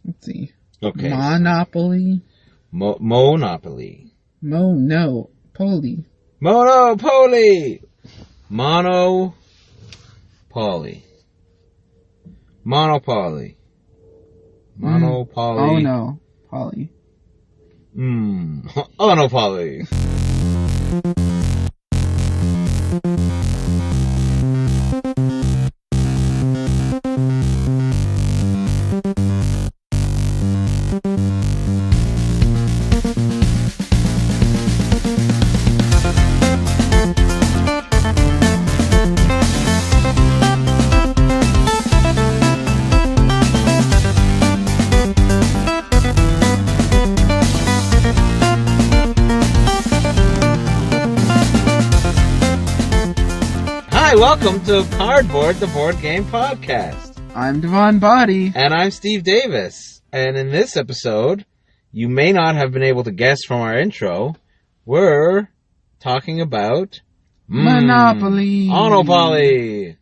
Let's see. Okay. Monopoly. Monopoly. Monopoly. Monopoly. Monopoly. Monopoly. Monopoly. Oh no. Poly. Monopoly. Welcome to Cardboard, the board game podcast. I'm Devon Body. And I'm Steve Davis. And in this episode, you may not have been able to guess from our intro, we're talking about... Monopoly. Monopoly.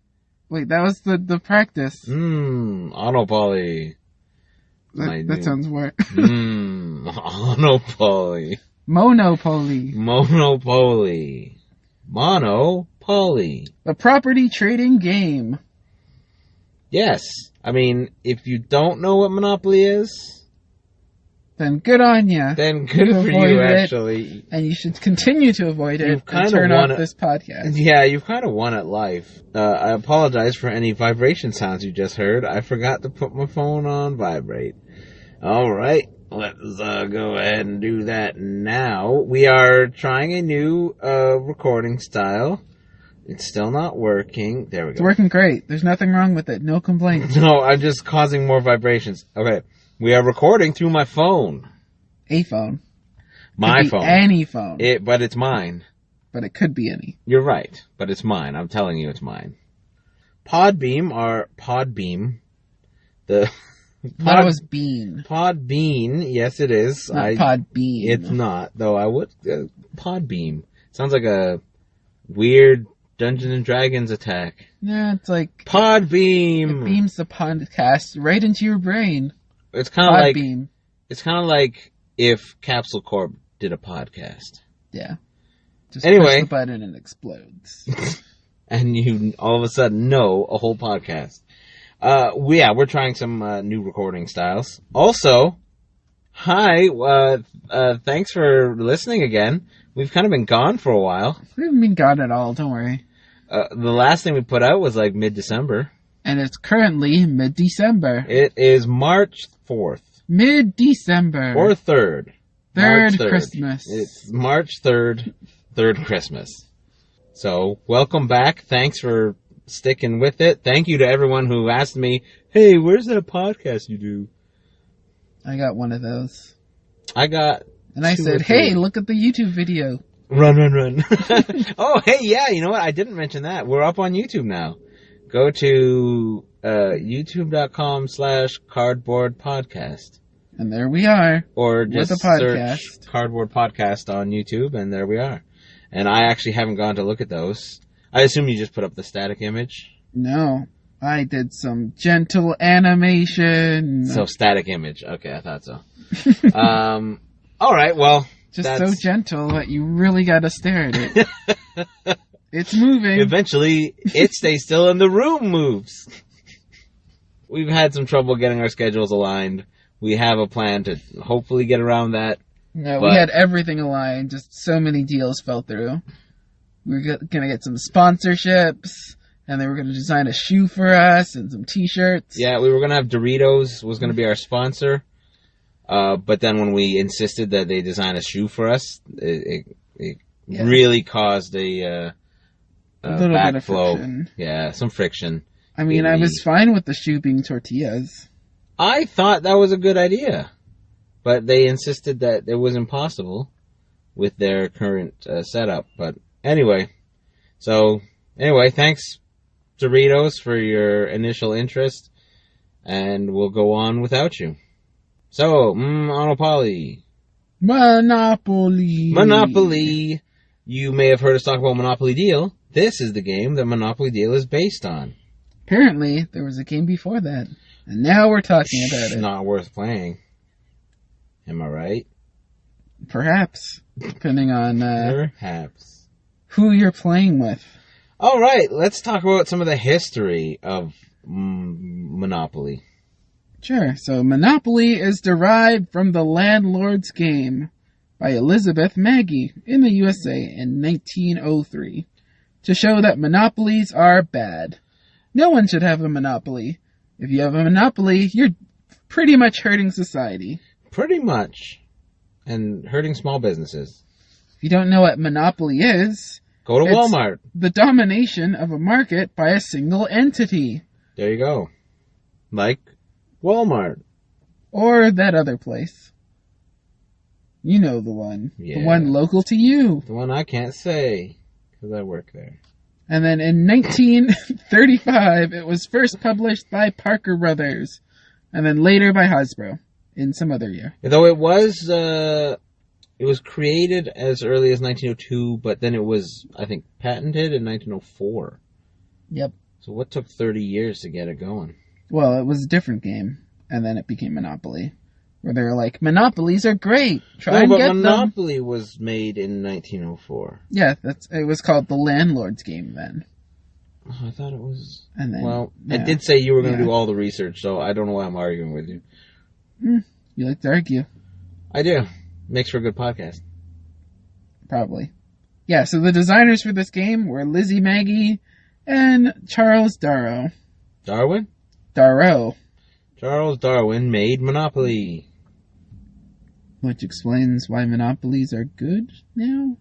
Wait, that was the practice. Monopoly. That sounds weird. Monopoly. Monopoly. Monopoly. Monopoly. A property trading game. Yes. I mean, if you don't know what Monopoly is... then good on ya. Then good for you, actually. And you should continue to avoid it and turn off this podcast. Yeah, you've kind of won at life. I apologize for any vibration sounds you just heard. I forgot to put my phone on vibrate. Alright. Let's go ahead and do that now. We are trying a new recording style. It's still not working. There we go. It's working great. There's nothing wrong with it. No complaints. No, I'm just causing more vibrations. Okay. We are recording through my phone. A phone. My phone. Any phone. But it's mine. But it could be any. You're right. But it's mine. I'm telling you it's mine. Podbeam. That was Bean. Podbean, yes it is. Not Podbean. It's not, though. I would... Podbeam. Sounds like a weird Dungeons and Dragons attack. Yeah, it's like... Podbeam! It beams the podcast right into your brain. It's kind of like... Podbeam. It's kind of like if Capsule Corp did a podcast. Yeah. Just anyway, press the button and it explodes. And you all of a sudden know a whole podcast. We're trying some new recording styles. Also, hi, thanks for listening again. We've kind of been gone for a while. We haven't been gone at all, don't worry. The last thing we put out was like mid-December. And it's currently mid-December. It is March 4th. Mid-December. Or 3rd. Third Christmas. It's March 3rd, 3rd Christmas. So, welcome back. Thanks for sticking with it. Thank you to everyone who asked me, hey, where's that podcast you do? I got one of those. And I said, hey, look at the YouTube video. Run. Oh, hey, yeah, you know what? I didn't mention that. We're up on YouTube now. Go to youtube.com/cardboard podcast. And there we are. Or just search Cardboard Podcast on YouTube, and there we are. And I actually haven't gone to look at those. I assume you just put up the static image? No. I did some gentle animation. So, static image. Okay, I thought so. Alright, well. Just so gentle that you really gotta stare at it. It's moving. Eventually, it stays still and the room moves. We've had some trouble getting our schedules aligned. We have a plan to hopefully get around that. No, we had everything aligned. Just so many deals fell through. We were going to get some sponsorships, and they were going to design a shoe for us and some t-shirts. Yeah, we were going to have Doritos was going to be our sponsor. But then when we insisted that they design a shoe for us, it really caused a little bit of friction. Yeah, some friction. I mean, I was fine with the shoe being tortillas. I thought that was a good idea. But they insisted that it was impossible with their current setup. But anyway, thanks, Doritos, for your initial interest. And we'll go on without you. So, Monopoly. Monopoly. You may have heard us talk about Monopoly Deal. This is the game that Monopoly Deal is based on. Apparently, there was a game before that. And now we're talking about it. Not worth playing. Am I right? Perhaps. Depending on Perhaps. who you're playing with. All right, let's talk about some of the history of Monopoly. Sure. So Monopoly is derived from the Landlord's Game by Elizabeth Magie in the USA in 1903 to show that monopolies are bad. No one should have a monopoly. If you have a monopoly, you're pretty much hurting society. Pretty much. And hurting small businesses. If you don't know what monopoly is, Go to it's Walmart. the domination of a market by a single entity. There you go. Like Walmart. Or that other place. You know the one. Yeah. The one local to you. The one I can't say, because I work there. And then in 1935, it was first published by Parker Brothers, and then later by Hasbro in some other year. Though it was created as early as 1902, but then it was, I think, patented in 1904. Yep. So what took 30 years to get it going? Well, it was a different game, and then it became Monopoly, where they were like, Monopolies are great. Try and get them. Monopoly was made in 1904. Yeah, it was called the Landlord's Game then. Oh, I thought it was... And then, well, yeah. I did say you were going to do all the research, so I don't know why I'm arguing with you. You like to argue. I do. Makes for a good podcast. Probably. Yeah, so the designers for this game were Lizzie Magie and Charles Darrow. Darwin? Darrow. Charles Darwin made Monopoly. Which explains why monopolies are good now?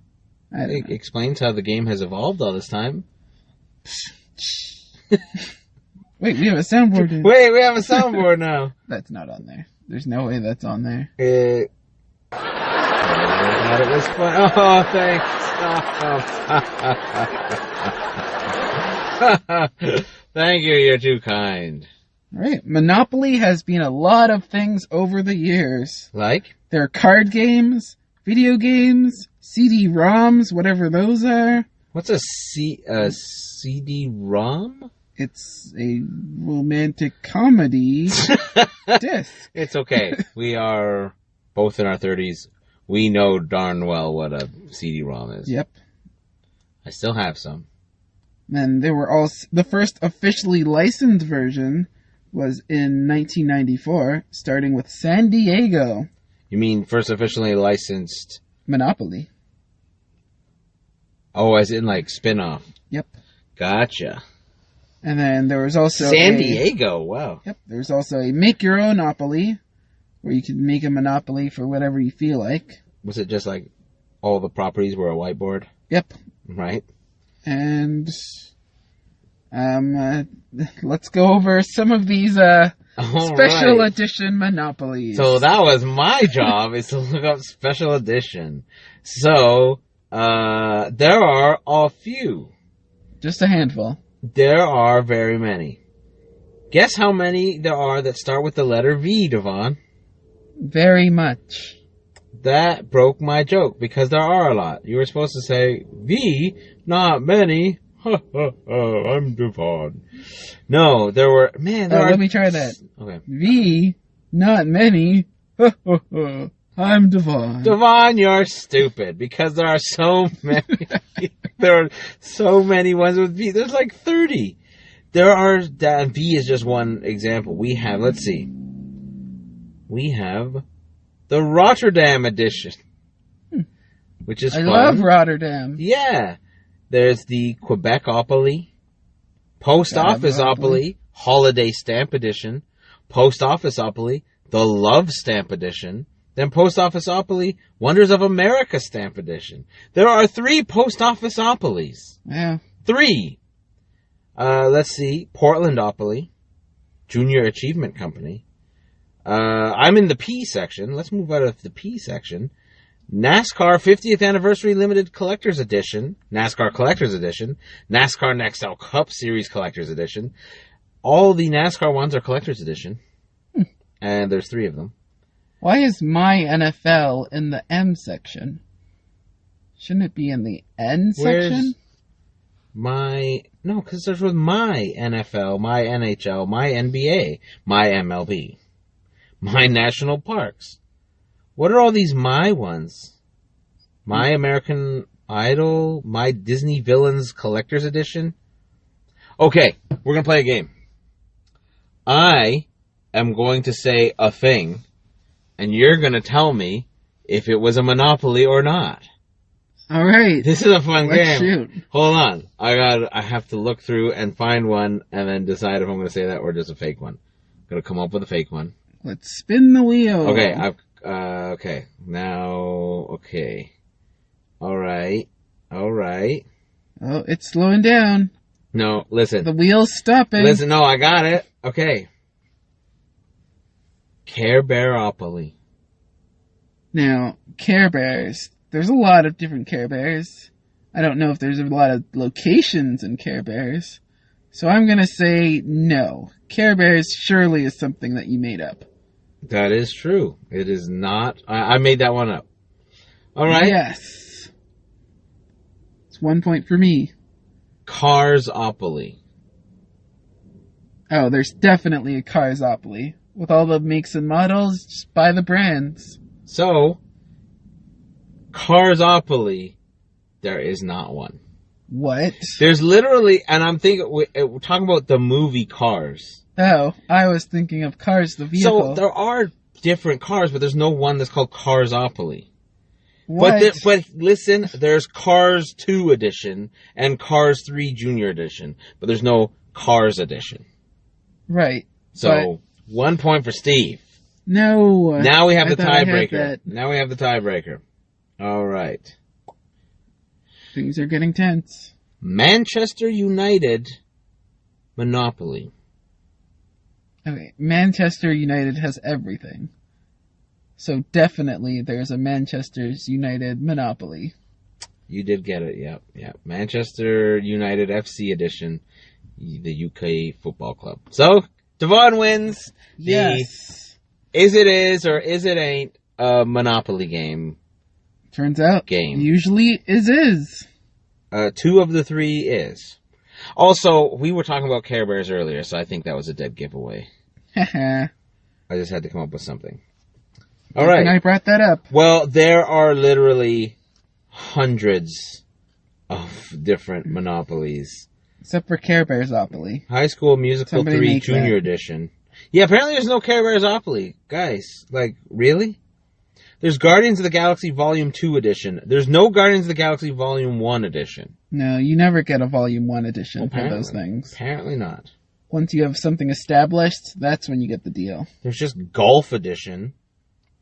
I don't It know. explains how the game has evolved all this time. Wait, we have a soundboard. Wait, we have a soundboard now. That's not on there. There's no way that's on there. I thought it was fun. Oh, thanks. Thank you, you're too kind. Alright, Monopoly has been a lot of things over the years. Like? There are card games, video games, CD-ROMs, whatever those are. What's a CD-ROM? It's a romantic comedy disc. It's okay. We are both in our 30s. We know darn well what a CD-ROM is. Yep. I still have some. And there were also the first officially licensed version was in 1994, starting with San Diego. You mean first officially licensed? Monopoly. Oh, as in like spin-off. Yep. Gotcha. And then there was also San Diego, wow. Yep. There's also a make your own Monopoly, where you can make a Monopoly for whatever you feel like. Was it just like all the properties were a whiteboard? Yep. Right. And let's go over some of these special edition Monopolies. So that was my job, is to look up special edition. So there are a few. Just a handful. There are very many. Guess how many there are that start with the letter V, Devon? Very much. That broke my joke, because there are a lot. You were supposed to say, V, not many. Ha ha ha, I'm Devon. No, there were, man, there are... Let me try that. Okay. V, not many. I'm Devon. Devon, you're stupid, because there are so many. There are so many ones with V. There's like 30. There are, V is just one example. We have, let's see. We have the Rotterdam edition, which is I fun. love Rotterdam. Yeah. There's the Quebecopoly, Post Officeopoly, Holiday Stamp Edition, Post Officeopoly, the Love Stamp Edition, then Post Officeopoly, Wonders of America Stamp Edition. There are 3 Post Officeopolies. Yeah. 3. Let's see. Portlandopoly, Junior Achievement Company. I'm in the P section. Let's move out of the P section. NASCAR 50th Anniversary Limited Collector's Edition, NASCAR Collector's Edition, NASCAR Nextel Cup Series Collector's Edition. All the NASCAR ones are Collector's Edition. And there's 3 of them. Why is my NFL in the M section? Shouldn't it be in the N section? My No, because it starts with my NFL, my NHL, my NBA, my MLB, my national parks. What are all these my ones? My American Idol, my Disney Villains Collector's Edition? Okay, we're going to play a game. I am going to say a thing, and you're going to tell me if it was a Monopoly or not. All right. This is a fun Let's game. shoot. Hold on. I have to look through and find one and then decide if I'm going to say that or just a fake one. I'm going to come up with a fake one. Let's spin the wheel. Okay, okay. Now, okay. All right. Oh, it's slowing down. No, listen. The wheel's stopping. Listen, no, I got it. Okay. Care Bearopoly. Now, Care Bears. There's a lot of different Care Bears. I don't know if there's a lot of locations in Care Bears. So I'm going to say no. Care Bears surely is something that you made up. That is true. It is not. I made that one up. All right. Yes. It's 1 point for me. Carsopoly. Oh, there's definitely a Carsopoly. With all the makes and models, just buy the brands. So, Carsopoly, there is not one. What? There's literally, and I'm thinking, we're talking about the movie Cars. Oh, I was thinking of Cars the vehicle. So, there are different cars, but there's no one that's called Carsopoly. What? But listen, there's Cars 2 edition and Cars 3 Junior edition, but there's no Cars edition. Right. So, 1 point for Steve. No. Now we have I the thought I had tiebreaker. that. All right. Things are getting tense. Manchester United Monopoly. Okay, Manchester United has everything. So definitely there's a Manchester United Monopoly. You did get it, yep. Manchester United FC edition, the UK football club. So, Devon wins Yes. Is it ain't a Monopoly game. Turns out, usually is. 2 of the 3 is. Also, we were talking about Care Bears earlier, so I think that was a dead giveaway. Haha. I just had to come up with something. All right. I brought that up. Well, there are literally hundreds of different Monopolies. Except for Care Bearsopoly. High School Musical Somebody 3 make Junior that. Edition. Yeah, apparently there's no Care Bearsopoly. Guys, like, really? There's Guardians of the Galaxy Volume 2 Edition. There's no Guardians of the Galaxy Volume 1 Edition. No, you never get a Volume 1 edition for those things. Apparently not. Once you have something established, that's when you get the deal. There's just Golf Edition.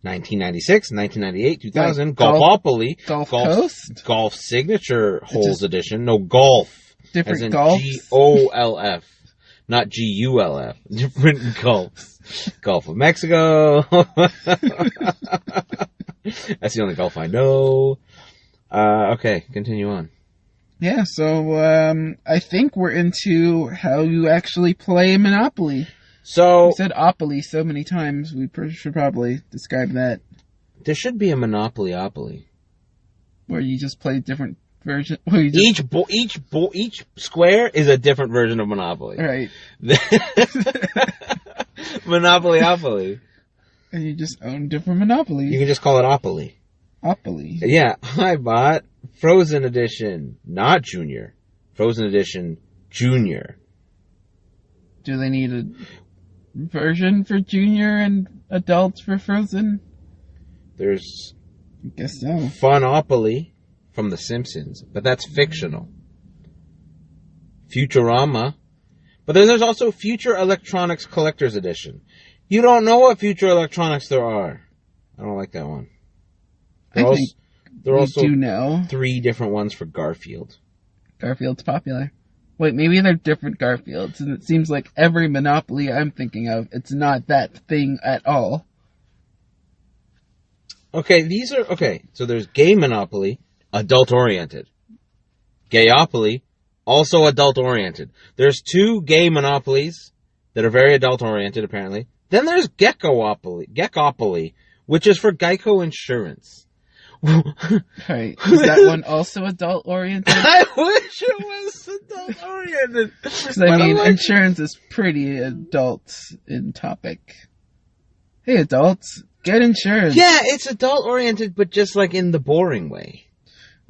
1996, 1998, 2000. Like Golfopoly. Golf Coast? Golf Signature Holes Edition. No, Golf. Different as in golfs? Golf. Not Gulf. Different golfs. Gulf of Mexico. That's the only golf I know. Okay, continue on. Yeah, so I think we're into how you actually play Monopoly. So We said Opoly so many times, we should probably describe that. there should be a Monopoly-opoly. Where you just play different versions. Each square is a different version of Monopoly. Right. Monopoly-opoly. And you just own different Monopolies. You can just call it Opoly. Opoly. Yeah, I bought Frozen Edition, not Junior. Frozen Edition Junior. Do they need a version for Junior and adults for Frozen? There's I guess so. Funopoly from The Simpsons, but that's fictional. Futurama. But then there's also Future Electronics Collector's Edition. You don't know what Future Electronics there are. I don't like that one. There are also do know. 3 different ones for Garfield. Garfield's popular. Wait, maybe they're different Garfields, and it seems like every Monopoly I'm thinking of, it's not that thing at all. Okay, so there's Gay Monopoly, adult-oriented. Gayopoly, also adult-oriented. There's 2 gay Monopolies that are very adult-oriented, apparently. Then there's Geckopoly, which is for Geico Insurance. Right. Is that one also adult oriented? I wish it was adult oriented. Because I mean, insurance is pretty adult in topic. Hey, adults, get insurance. Yeah, it's adult oriented, but just like in the boring way.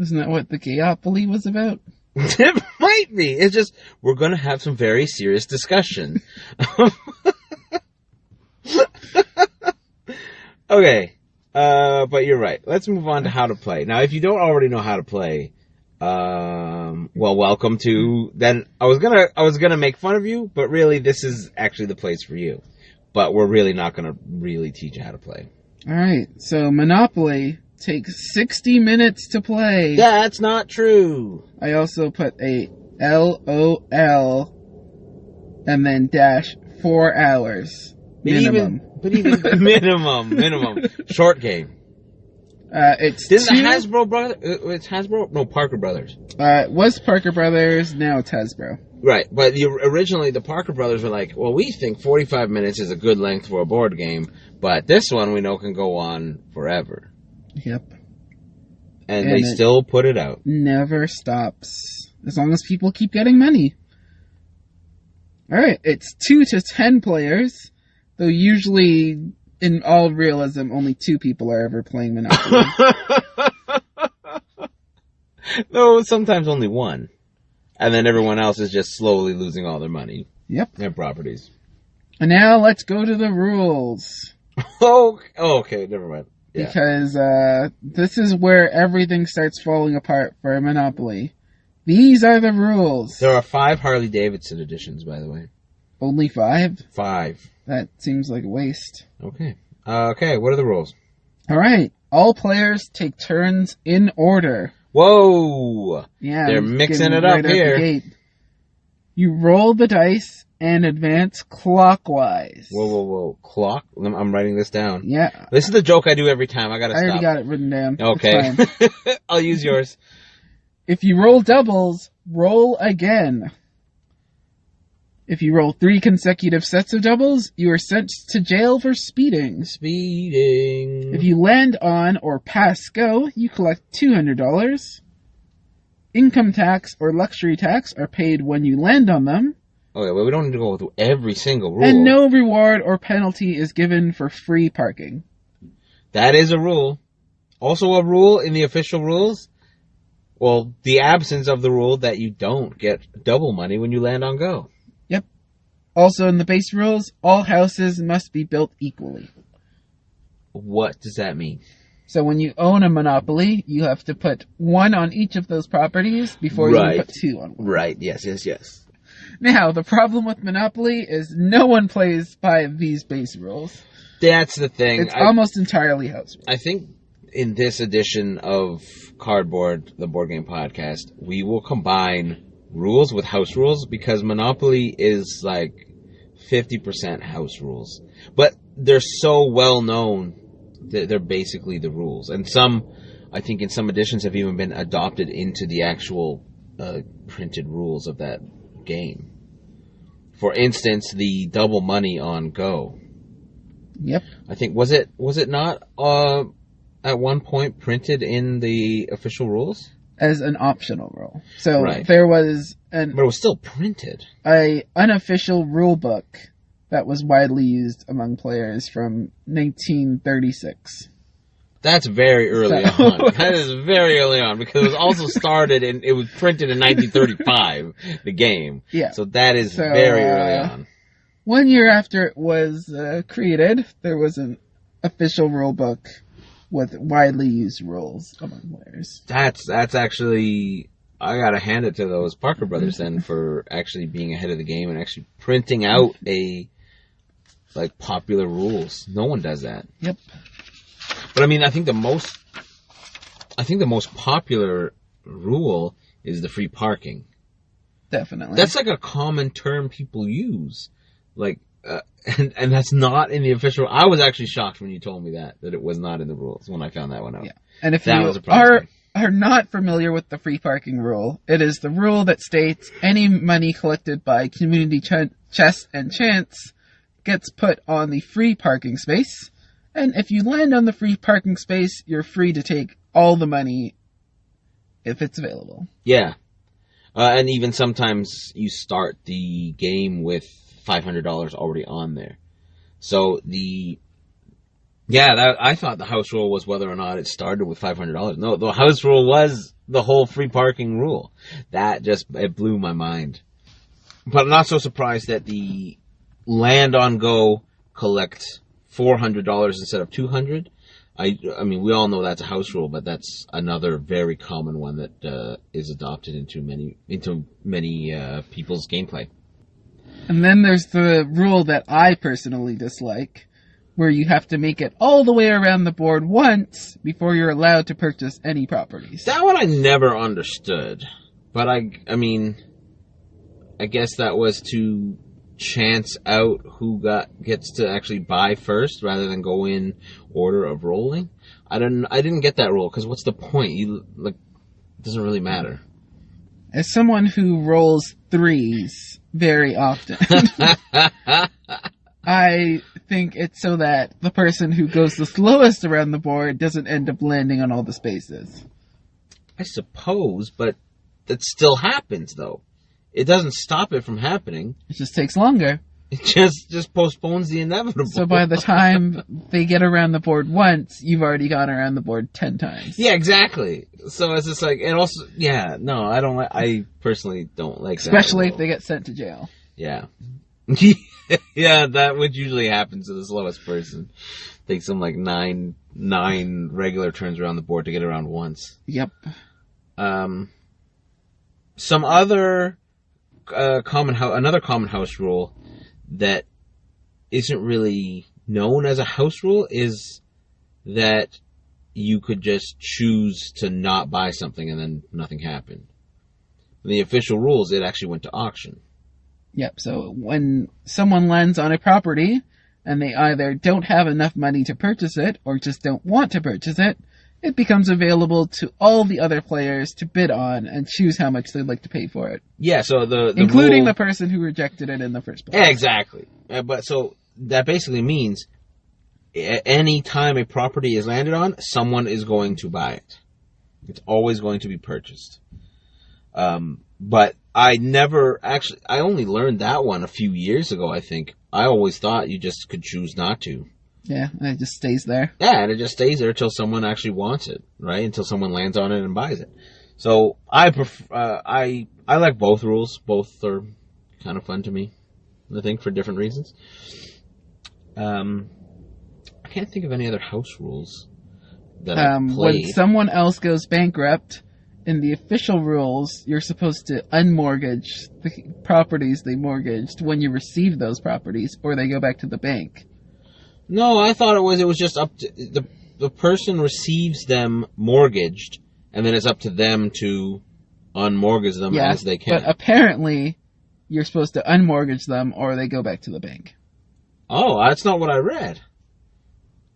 Isn't that what the Gayopoly was about? It might be. It's just, we're going to have some very serious discussion. Okay. But you're right. Let's move on to how to play. Now, if you don't already know how to play, well, welcome to, then I was gonna make fun of you, but really this is actually the place for you. But we're really not gonna really teach you how to play. Alright, so Monopoly takes 60 minutes to play. That's not true. I also put a LOL and then dash 4 hours. Minimum. But even minimum. Short game. It's Hasbro brother? It's Hasbro? No, Parker Brothers. It was Parker Brothers, now it's Hasbro. Right, but originally the Parker Brothers were like, well, we think 45 minutes is a good length for a board game, but this one we know can go on forever. Yep. And they still put it out. Never stops. As long as people keep getting money. Alright, it's 2 to 10 players, though usually, in all realism, only 2 people are ever playing Monopoly. No, sometimes only 1. And then everyone else is just slowly losing all their money. Yep. Their properties. And now let's go to the rules. Okay, never mind. Yeah. Because this is where everything starts falling apart for Monopoly. These are the rules. There are 5 Harley-Davidson editions, by the way. Only 5? 5. That seems like a waste. Okay. Okay, what are the rules? Alright. All players take turns in order. Whoa! Yeah. They're mixing it up here. You roll the dice and advance clockwise. Whoa. Clock? I'm writing this down. Yeah. This is the joke I do every time. I already got it written down. Okay. I'll use yours. If you roll doubles, roll again. If you roll 3 consecutive sets of doubles, you are sent to jail for speeding. If you land on or pass go, you collect $200. Income tax or luxury tax are paid when you land on them. Okay, well, we don't need to go through every single rule. And no reward or penalty is given for free parking. That is a rule. Also a rule in the official rules. Well, the absence of the rule that you don't get double money when you land on go. Yep. Also in the base rules, all houses must be built equally. What does that mean? So when you own a Monopoly, you have to put 1 on each of those properties before you can put 2 on one. Right, yes. Now, the problem with Monopoly is no one plays by these base rules. That's the thing. It's almost entirely house rules. I think in this edition of Cardboard, the board game podcast, we will combine rules with house rules because Monopoly is like 50% house rules. But they're so well known that they're basically the rules. And some, I think in some editions have even been adopted into the actual printed rules of that game. For instance, the double money on Go. Yep. I think, was it not at one point printed in the official rules? As an optional rule. So right. There was But it was still printed. An unofficial rule book that was widely used among players from 1936. That's very early on. That is very early on because it was also started and it was printed in 1935, the game. Yeah. So that is very early on. 1 year after it was created, there was an official rule book with widely used rules among players. That's actually, I gotta hand it to those Parker Brothers then for actually being ahead of the game and actually printing out popular rules. No one does that. Yep. But I mean, I think the most popular rule is the free parking. Definitely. That's like a common term people use. And that's not in the official. I was actually shocked when you told me that it was not in the rules when I found that one out. Yeah. And if you are not familiar with the free parking rule, it is the rule that states any money collected by community chess and chance gets put on the free parking space. And if you land on the free parking space, you're free to take all the money if it's available. Yeah. And even sometimes you start the game with $500 already on there. So I thought the house rule was whether or not it started with $500. No, the house rule was the whole free parking rule. It blew my mind. But I'm not so surprised that the Land on Go collects $400 instead of $200. I mean, we all know that's a house rule, but that's another very common one that is adopted into many people's gameplay. And then there's the rule that I personally dislike, where you have to make it all the way around the board once before you're allowed to purchase any properties. That one I never understood, but I mean, I guess that was to chance out who gets to actually buy first rather than go in order of rolling. I didn't get that rule, because what's the point? It doesn't really matter. As someone who rolls threes very often, I think it's so that the person who goes the slowest around the board doesn't end up landing on all the spaces. I suppose, but that still happens, though. It doesn't stop it from happening. It just takes longer. It just postpones the inevitable. So by the time they get around the board once, you've already gone around the board 10 times. Yeah, exactly. So it's just and also, I personally don't like that. Especially if they get sent to jail. Yeah. Yeah, that would usually happen to the slowest person. Takes them 9 regular turns around the board to get around once. Yep. Some other another common house rule that isn't really known as a house rule is that you could just choose to not buy something and then nothing happened. In the official rules, it actually went to auction. Yep, so when someone lands on a property and they either don't have enough money to purchase it or just don't want to purchase it, it becomes available to all the other players to bid on and choose how much they'd like to pay for it. Yeah, so including rule... the person who rejected it in the first place. Yeah, exactly. But so that basically means any time a property is landed on, someone is going to buy it. It's always going to be purchased. But I only learned that one a few years ago, I think. I always thought you just could choose not to. Yeah, and it just stays there. Yeah, and it just stays there until someone actually wants it, right? Until someone lands on it and buys it. So I like both rules. Both are kind of fun to me, I think, for different reasons. I can't think of any other house rules that I played. When someone else goes bankrupt, in the official rules, you're supposed to unmortgage the properties they mortgaged when you receive those properties, or they go back to the bank. No, I thought it was just up to the person receives them mortgaged, and then it's up to them to unmortgage them as they can. But apparently, you're supposed to unmortgage them, or they go back to the bank. Oh, that's not what I read.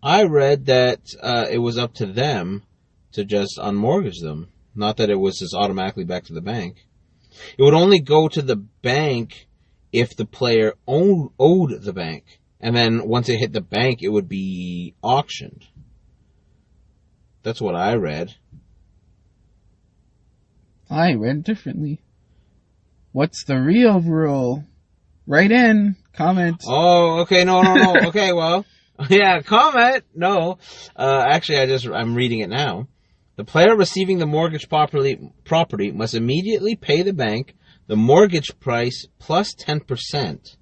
I read that it was up to them to just unmortgage them, not that it was just automatically back to the bank. It would only go to the bank if the player owed the bank. And then once it hit the bank, it would be auctioned. That's what I read. I read differently. What's the real rule? Write in, comment. Oh, okay, no. Okay, well, yeah, comment. No, actually, I'm reading it now. The player receiving the mortgage property must immediately pay the bank the mortgage price plus 10%,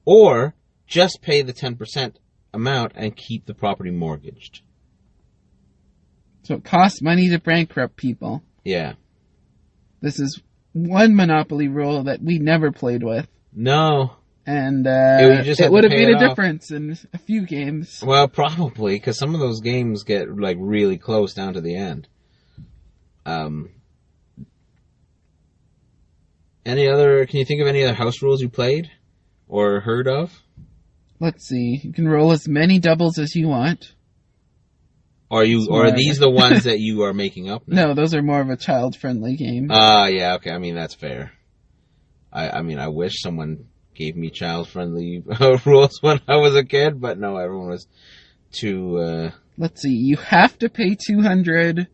or just pay the 10% amount and keep the property mortgaged. So it costs money to bankrupt people. Yeah. This is one Monopoly rule that we never played with. No. And it would have made a difference in a few games. Well, probably, because some of those games get really close down to the end. Can you think of any other house rules you played or heard of? Let's see. You can roll as many doubles as you want. Or are these the ones that you are making up now? No, those are more of a child-friendly game. Yeah, okay. I mean, that's fair. I wish someone gave me child-friendly rules when I was a kid, but no, everyone was to... Let's see. You have to pay $200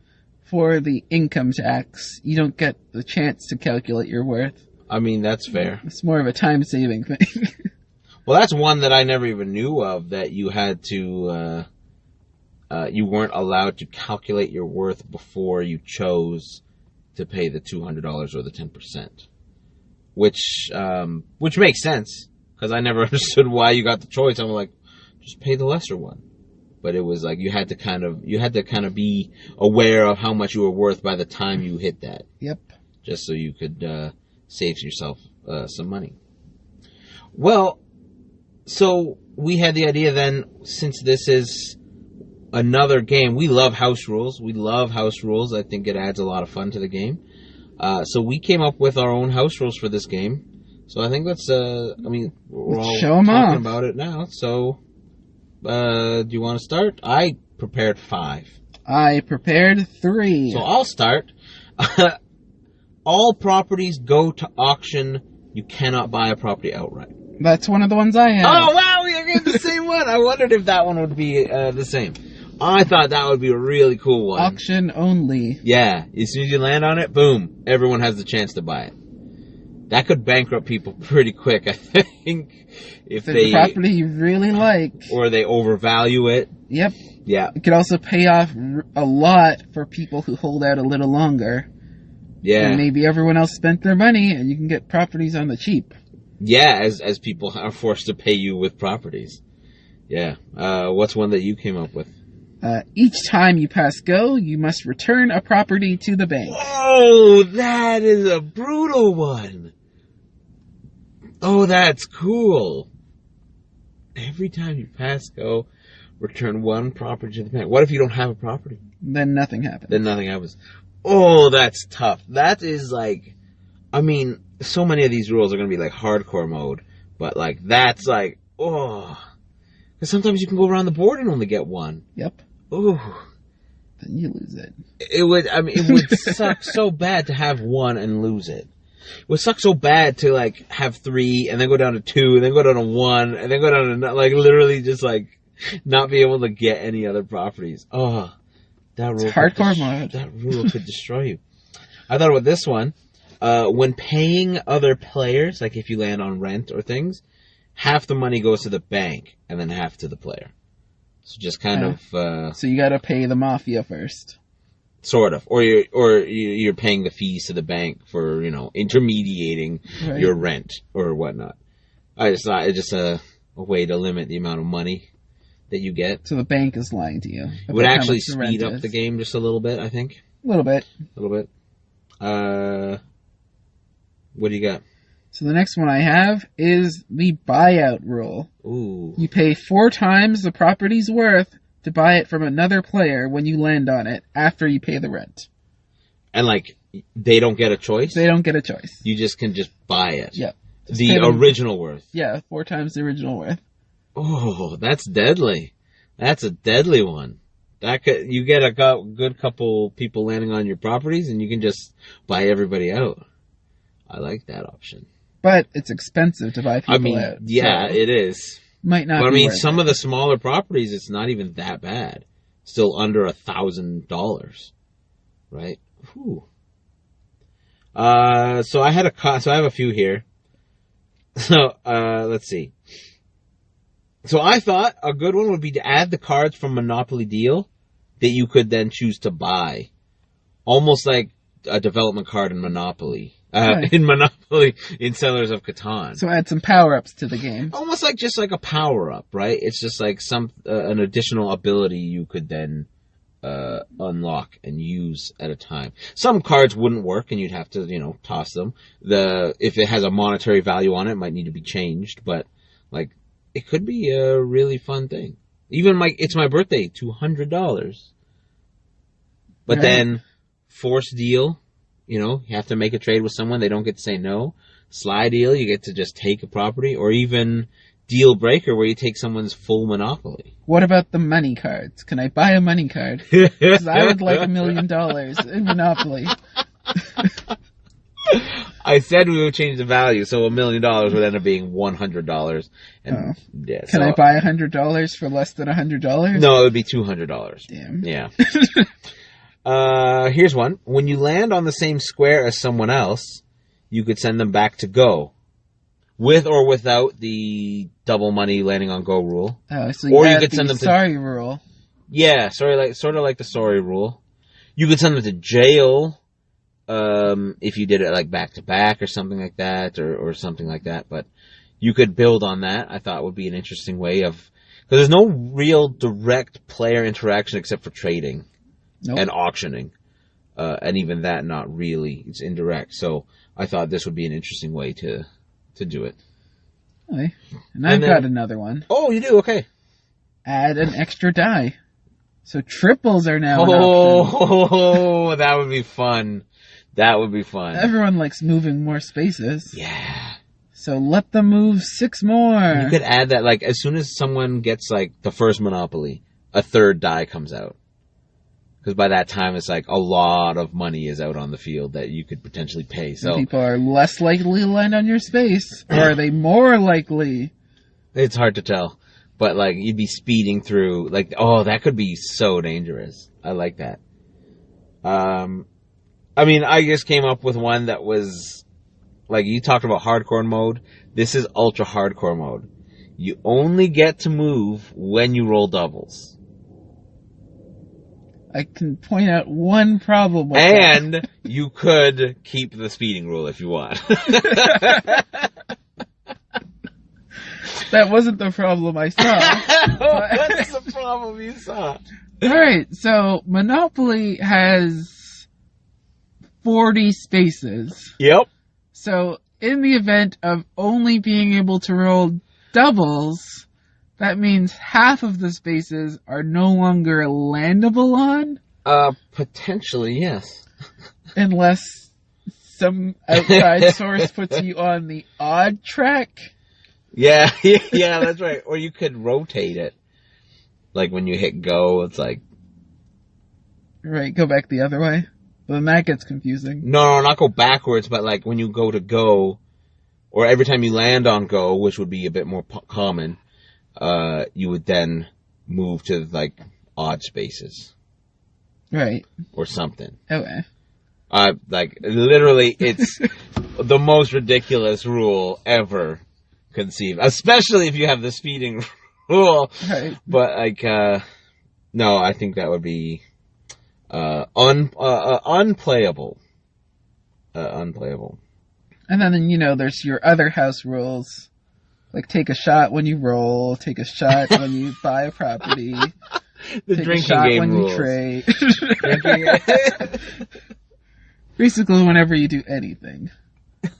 for the income tax. You don't get the chance to calculate your worth. I mean, that's fair. It's more of a time-saving thing. Well, that's one that I never even knew of, that you had to... you weren't allowed to calculate your worth before you chose to pay the $200 or the 10%. Which makes sense, because I never understood why you got the choice. I'm like, just pay the lesser one. But it was like you had to kind of be aware of how much you were worth by the time you hit that. Yep. Just so you could save yourself some money. Well, so we had the idea then, since this is another game, we love house rules. I think it adds a lot of fun to the game. So we came up with our own house rules for this game. So I think let's we're all show 'em talking off. about it now. So, do you want to start? I prepared 5. I prepared 3. So I'll start. All properties go to auction. You cannot buy a property outright. That's one of the ones I have. Oh, wow, we are getting the same one. I wondered if that one would be the same. I thought that would be a really cool one. Auction only. Yeah, as soon as you land on it, boom, everyone has the chance to buy it. That could bankrupt people pretty quick, I think, if It's a property you really like. or they overvalue it. Yep. Yeah, It could also pay off a lot for people who hold out a little longer. yeah, And maybe everyone else spent their money and you can get properties on the cheap. yeah. As people are forced to pay you with properties. Yeah. What's one that you came up with? Each time you pass go, you must return a property to the bank. Oh, that is a brutal one. Oh, that's cool. Every time you pass go, return one property to the bank. What if you don't have a property? Then nothing happens. Then nothing happens. Oh, that's tough. That is like, I mean, so many of these rules are going to be like hardcore mode, but like, that's like, oh. Because sometimes you can go around the board and only get one. Yep. Ooh. Then you lose it. It would suck so bad to have one and lose it. It would suck so bad to like have 3 and then go down to 2 and then go down to 1 and then go down to like literally just like not be able to get any other properties. Oh, that rule. It's hardcore mode. That rule could destroy you. I thought about this one. When paying other players, like if you land on rent or things, half the money goes to the bank and then half to the player. So just kind of. So you gotta pay the mafia first. Sort of, or you're paying the fees to the bank for intermediating Right. your rent or whatnot. I just thought it's just a way to limit the amount of money that you get. So the bank is lying to you. It would about how actually much the rent speed up is. the game just a little bit, I think. A little bit. A little bit. What do you got? So the next one I have is the buyout rule. Ooh. You pay 4 times the property's worth to buy it from another player when you land on it after you pay the rent. And like they don't get a choice. They don't get a choice. You just can just buy it. Yep. Just The pay them- original worth. Yeah, 4 times the original worth. Oh, that's deadly. That's a deadly one. You get a good couple people landing on your properties and you can just buy everybody out. I like that option. But it's expensive to buy people I mean, out. yeah, so it is. might not But I be mean, worth some it. of the smaller properties, it's not even that bad. Still under $1,000, right? Whew. So I have a few here. So let's see. So I thought a good one would be to add the cards from Monopoly Deal that you could then choose to buy, almost like a development card in Monopoly. Right. In Monopoly, in Settlers of Catan. So add some power-ups to the game. Almost like just like a power up, right? It's just like an additional ability you could then unlock and use at a time. Some cards wouldn't work, and you'd have to toss them. If it has a monetary value on it, it might need to be changed. But like, it could be a really fun thing. Even it's my birthday, $200. But Right. then force deal. You have to make a trade with someone. They don't get to say no. Sly deal, you get to just take a property. Or even deal breaker, where you take someone's full monopoly. What about the money cards? Can I buy a money card? Because I would like $1 million in Monopoly. I said we would change the value, so $1 million would end up being $100. And yeah, Can I buy $100 for less than $100? No, it would be $200. Damn. Yeah. Here's one. When you land on the same square as someone else, you could send them back to Go. With or without the double money landing on Go rule. Oh, so or you add could the send them sorry rule. Yeah, sort of like the sorry rule. You could send them to jail, if you did it like back to back or something like that, or something like that. But you could build on that. I thought would be an interesting way of, because there's no real direct player interaction except for trading and auctioning, and even that not really. It's indirect. So I thought this would be an interesting way to do it. Okay. And I've got another one. Oh, you do? Okay. Add an extra die. So triples are now an option. Oh, that would be fun. That would be fun. Everyone likes moving more spaces. Yeah. So let them move 6 more. You could add that, like, as soon as someone gets, like, the first Monopoly, a third die comes out. Because by that time, it's like a lot of money is out on the field that you could potentially pay. So people are less likely to land on your space. Or are they more likely? It's hard to tell. But, like, you'd be speeding through. Like, oh, that could be so dangerous. I like that. I mean, I just came up with one that was, like, you talked about hardcore mode. This is ultra hardcore mode. You only get to move when you roll doubles. I can point out one problem with and that. You could keep the speeding rule if you want. That wasn't the problem I saw. What's the problem you saw? Alright, so Monopoly has 40 spaces. Yep. So in the event of only being able to roll doubles, that means half of the spaces are no longer landable on? Potentially, yes. Unless some outside source puts you on the odd track? Yeah, yeah, that's right. Or you could rotate it. Like when you hit go, it's like... Right, go back the other way. Then that gets confusing. No, not go backwards, but like when you go to go, or every time you land on go, which would be a bit more common, you would then move to like odd spaces. Right. Or something. Okay. Like literally it's the most ridiculous rule ever conceived. Especially if you have the speeding rule. Right. But like, no, I think that would be, unplayable. Unplayable. And then, you know, there's your other house rules. Like, take a shot when you roll, take a shot when you buy a property, The take drinking a shot game when rules. you trade. Drinking- Basically, whenever you do anything.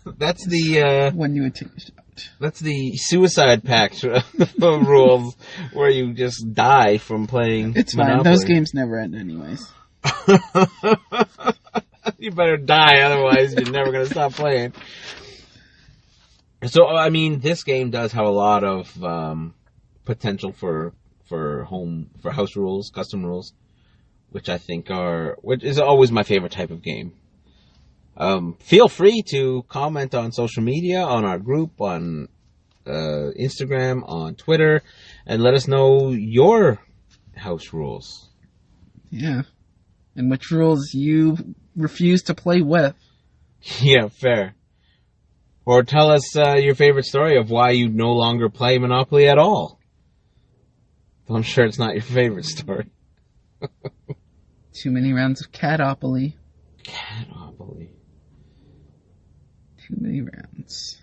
That's the, When you would take a shot. that's the suicide pact rules where you just die from playing It's fine. Monopoly. Those games never end anyways. You better die, otherwise you're never going to stop playing. So, I mean, this game does have a lot of potential for house rules, custom rules, which is always my favorite type of game. Feel free to comment on social media, on our group, on Instagram, on Twitter, and let us know your house rules. Yeah. And which rules you refuse to play with. Yeah, fair. Or tell us your favorite story of why you no longer play Monopoly at all. I'm sure it's not your favorite story. Too many rounds of Catopoly. Catopoly. Too many rounds.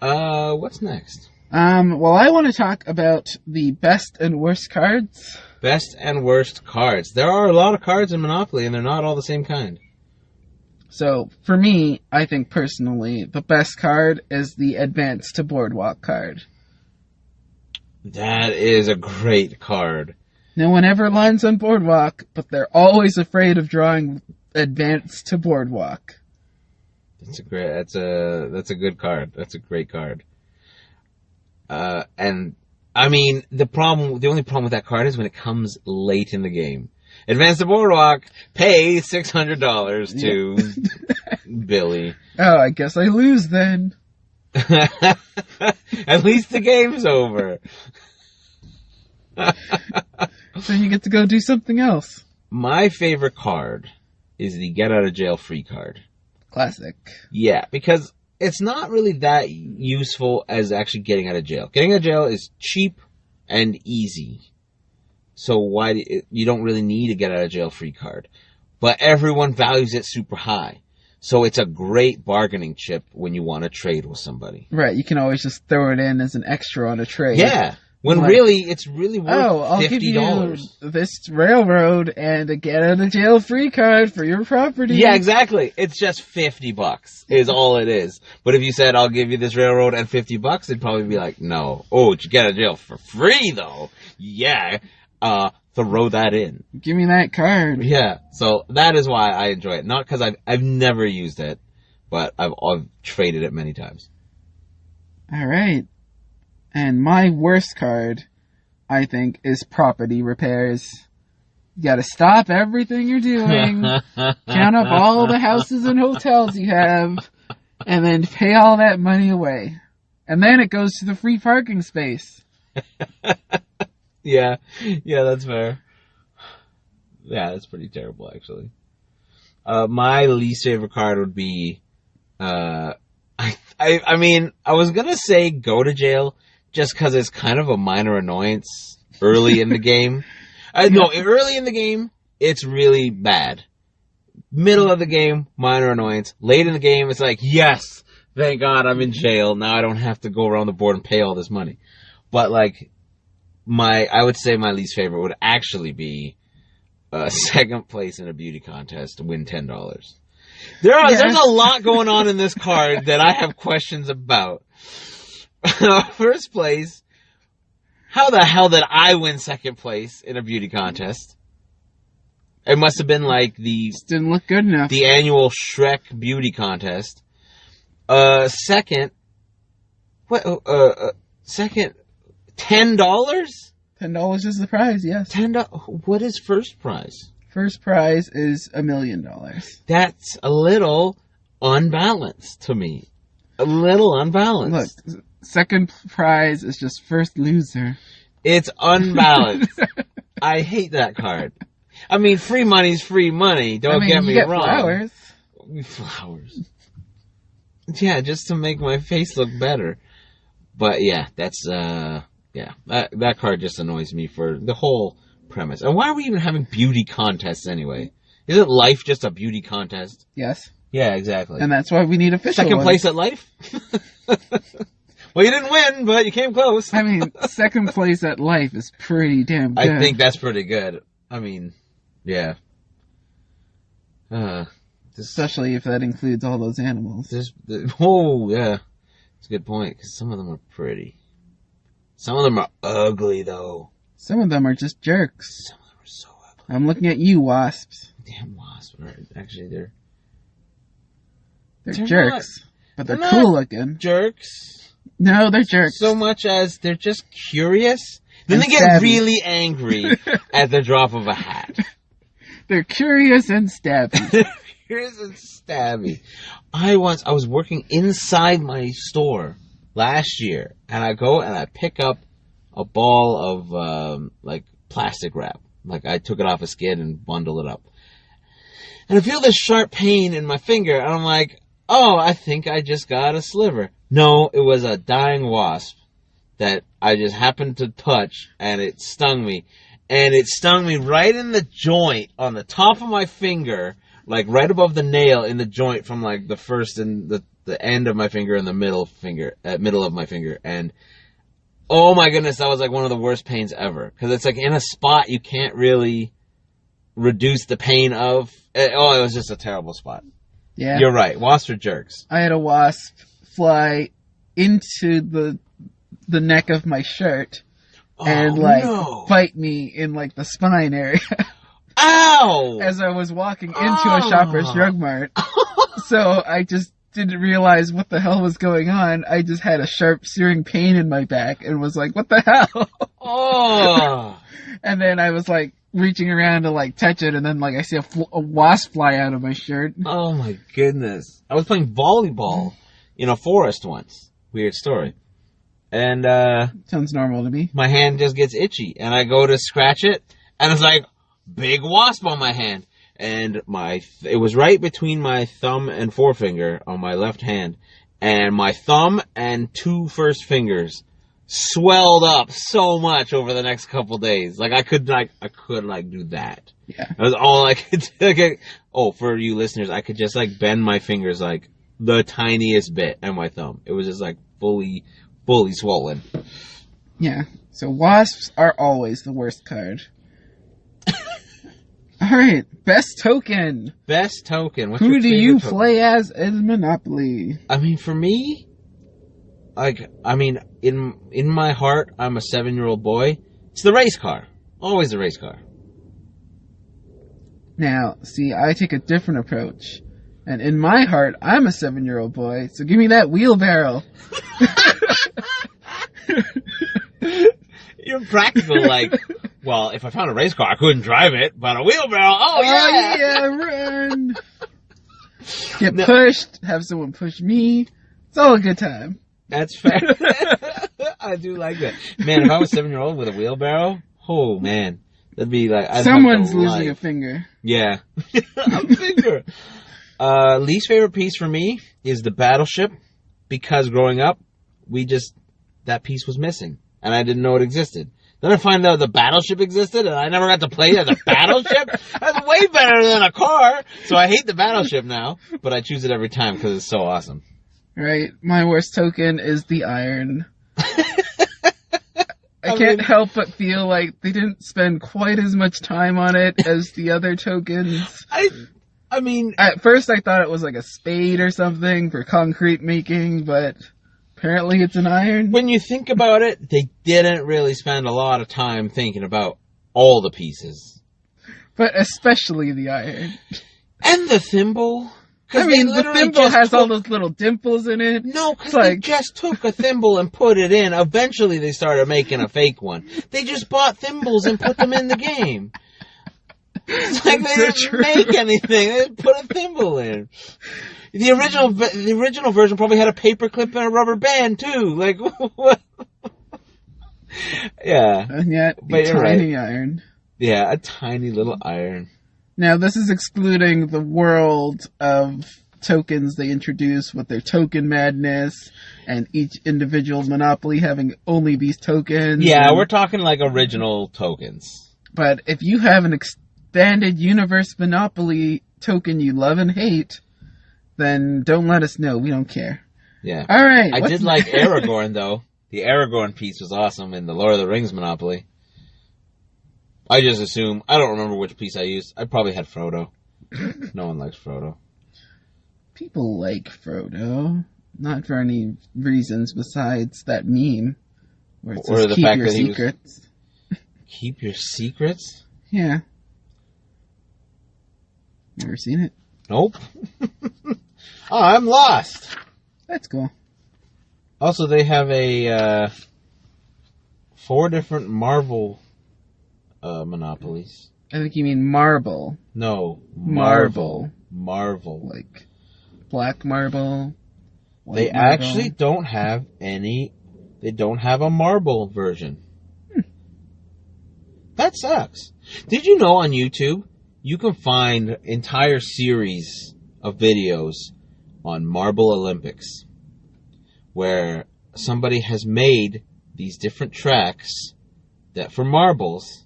What's next? Well, I want to talk about the best and worst cards. Best and worst cards. There are a lot of cards in Monopoly, and they're not all the same kind. So, for me, I think personally, the best card is the Advance to Boardwalk card. That is a great card. No one ever lands on Boardwalk, but they're always afraid of drawing Advance to Boardwalk. That's a good card. That's a great card. And I mean, the only problem with that card is when it comes late in the game. Advance the boardwalk. Pay $600 to Billy. Oh, I guess I lose then. At least the game's over. So you get to go do something else. My favorite card is the get out of jail free card. Classic. Yeah, because it's not really that useful as actually getting out of jail. Getting out of jail is cheap and easy. So you don't really need a get out of jail free card. But everyone values it super high. So it's a great bargaining chip when you want to trade with somebody. Right, you can always just throw it in as an extra on a trade. Yeah. When really, it's really worth $50. I'll give you this railroad and a get out of jail free card for your property. Yeah, exactly. It's just $50 is all it is. But if you said, I'll give you this railroad and $50, they'd probably be like, no. Oh, did you get out of jail for free, though? Yeah. Throw that in. Give me that card. Yeah. So that is why I enjoy it. Not because I've never used it, but I've traded it many times. All right. And my worst card, I think, is property repairs. You gotta stop everything you're doing, count up all the houses and hotels you have, and then pay all that money away. And then it goes to the free parking space. Yeah, that's fair. Yeah, that's pretty terrible, actually. My least favorite card would be, I mean, I was gonna say go to jail, just because it's kind of a minor annoyance early in the game. No, early in the game, it's really bad. Middle of the game, minor annoyance. Late in the game, it's like, yes, thank God I'm in jail. Now I don't have to go around the board and pay all this money. But like, I would say my least favorite would actually be second place in a beauty contest to win $10. There's a lot going on in this card that I have questions about. First place, how the hell did I win second place in a beauty contest? It must have been like Just didn't look good enough. The annual Shrek beauty contest. Second, second, $10? $10 is the prize, yes. What is first prize? First prize is $1 million. That's a little unbalanced to me. A little unbalanced. Look, second prize is just first loser. It's unbalanced. I hate that card. I mean, free money's free money. Don't get me wrong. Flowers. Flowers. Yeah, just to make my face look better. But yeah, that's that card just annoys me for the whole premise. And why are we even having beauty contests anyway? Isn't life just a beauty contest? Yes. Yeah, exactly. And that's why we need official Second ones. place at life? Well, you didn't win, but you came close. I mean, second place at life is pretty damn good. I think that's pretty good. I mean, yeah. Especially if that includes all those animals. Oh, yeah. That's a good point, because some of them are pretty. Some of them are ugly, though. Some of them are just jerks. Some of them are so ugly. I'm looking at you, wasps. Damn wasps. Actually, they're jerks. But they're cool looking. Jerks. No, they're jerks. So much as they're just curious. Then and they get stabby. really angry at the drop of a hat. They're curious and stabby. Curious and stabby. I was working inside my store last year, and I go and I pick up a ball of like plastic wrap. Like I took it off a skid and bundled it up. And I feel this sharp pain in my finger, and I'm like, oh, I think I just got a sliver. No, it was a dying wasp that I just happened to touch, and it stung me. And it stung me right in the joint on the top of my finger, like right above the nail in the joint from like the first and the end of my finger and the middle of my finger. And oh my goodness, that was like one of the worst pains ever. Because it's like in a spot you can't really reduce the pain of. It was just a terrible spot. Yeah. You're right. Wasps are jerks. I had a wasp fly into the neck of my shirt and bite me in like the spine area. Ow! As I was walking into a Shoppers Drug Mart. So I just didn't realize what the hell was going on. I just had a sharp searing pain in my back and was like, what the hell? Oh. And then I was like, reaching around to like touch it, and then like I see a wasp fly out of my shirt. Oh my goodness. I was playing volleyball in a forest once. Weird story. And, Sounds normal to me. my hand just gets itchy, and I go to scratch it, and it's like, big wasp on my hand. And it was right between my thumb and forefinger on my left hand, and my thumb and two first fingers swelled up so much over the next couple days. Like, I could do that. Yeah. That was all I could do. Oh, for you listeners, I could just, like, bend my fingers, like, the tiniest bit, and my thumb. It was just, like, fully swollen. Yeah. So wasps are always the worst card. Alright, best token. Best token. What's Who your do favorite you token? play as in Monopoly? I mean, for me, in my heart, I'm a 7-year-old boy. It's the race car. Always the race car. Now, see, I take a different approach. And in my heart, I'm a 7-year-old boy, so give me that wheelbarrow. You're practical, like, well, if I found a race car, I couldn't drive it, but a wheelbarrow, oh yeah! Run! Get pushed, have someone push me. It's all a good time. That's fair. I do like that. Man, if I was 7-year-old with a wheelbarrow, oh man, that'd be like, I'd Someone's have the losing a life. finger. Yeah. A finger. Least favorite piece for me is the battleship, because growing up, that piece was missing, and I didn't know it existed. Then I find out the battleship existed, and I never got to play as a battleship. That's way better than a car. So I hate the battleship now, but I choose it every time because it's so awesome. Right, my worst token is the iron. I can't help but feel like they didn't spend quite as much time on it as the other tokens. I mean, At first I thought it was like a spade or something for concrete making, but apparently it's an iron. when you think about it, they didn't really spend a lot of time thinking about all the pieces. But especially the iron. And the thimble. I mean, the thimble has all those little dimples in it. No, because It's they like- just took a thimble and put it in. Eventually they started making a fake one. They just bought thimbles and put them in the game. It's like they That's so didn't make anything. They just put a thimble in. The original version probably had a paper clip and a rubber band too. Like, what? Yeah. And yet, But a you're tiny iron. Yeah, a tiny little iron. Now, this is excluding the world of tokens they introduce with their token madness and each individual Monopoly having only these tokens. Yeah, and- we're talking like original tokens. But if you have an expanded universe Monopoly token you love and hate, then don't let us know. We don't care. Yeah. Alright. I did like Aragorn, though. The Aragorn piece was awesome in the Lord of the Rings Monopoly. I just assume. I don't remember which piece I used. I probably had Frodo. No one likes Frodo. People like Frodo. Not for any reasons besides that meme. Where it Or says, the keep fact your that he was- secrets. Keep your secrets? Yeah. Never seen it? Nope. Oh, I'm lost. That's cool. Also, they have a 4 different Marvel monopolies. I think you mean marble. No, Marble. Marvel. Like black marble. white They marble. actually don't have any. They don't have a marble version. That sucks. Did you know on YouTube you can find entire series of videos on Marble Olympics where somebody has made these different tracks that for marbles,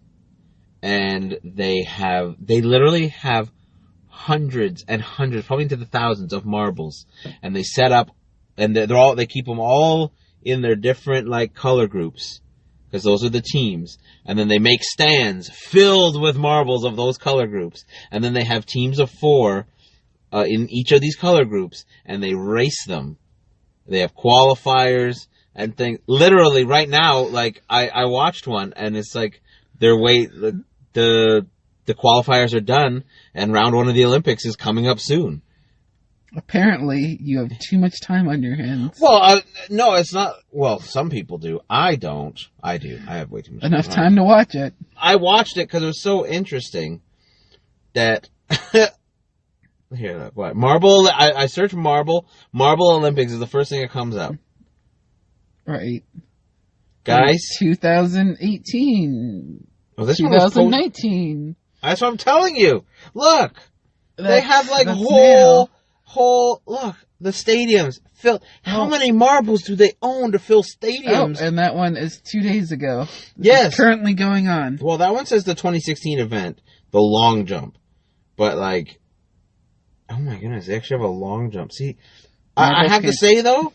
and they literally have hundreds and hundreds, probably into the thousands of marbles, and they set up, and they keep them all in their different like color groups, because those are the teams, and then they make stands filled with marbles of those color groups, and then they have teams of 4 in each of these color groups, and they race them. They have qualifiers and things. Literally right now, like I watched one, and it's like the qualifiers are done, and round 1 of the Olympics is coming up soon. Apparently, you have too much time on your hands. Well, no, it's not. Well, some people do. I don't. I do. I have way too much Enough time to watch it. I watched it because it was so interesting that... Here, look, what? Marble... I searched Marble. Marble Olympics is the first thing that comes up. Right. Guys? 2018. Oh, this 2019. That's what I'm telling you. Look. They have like whole, look, the stadiums filled. How many marbles do they own to fill stadiums? Oh, and that one is 2 days ago. Yes. Currently going on. Well, that one says the 2016 event, the long jump. But like, oh my goodness, they actually have a long jump. See, I have to say though,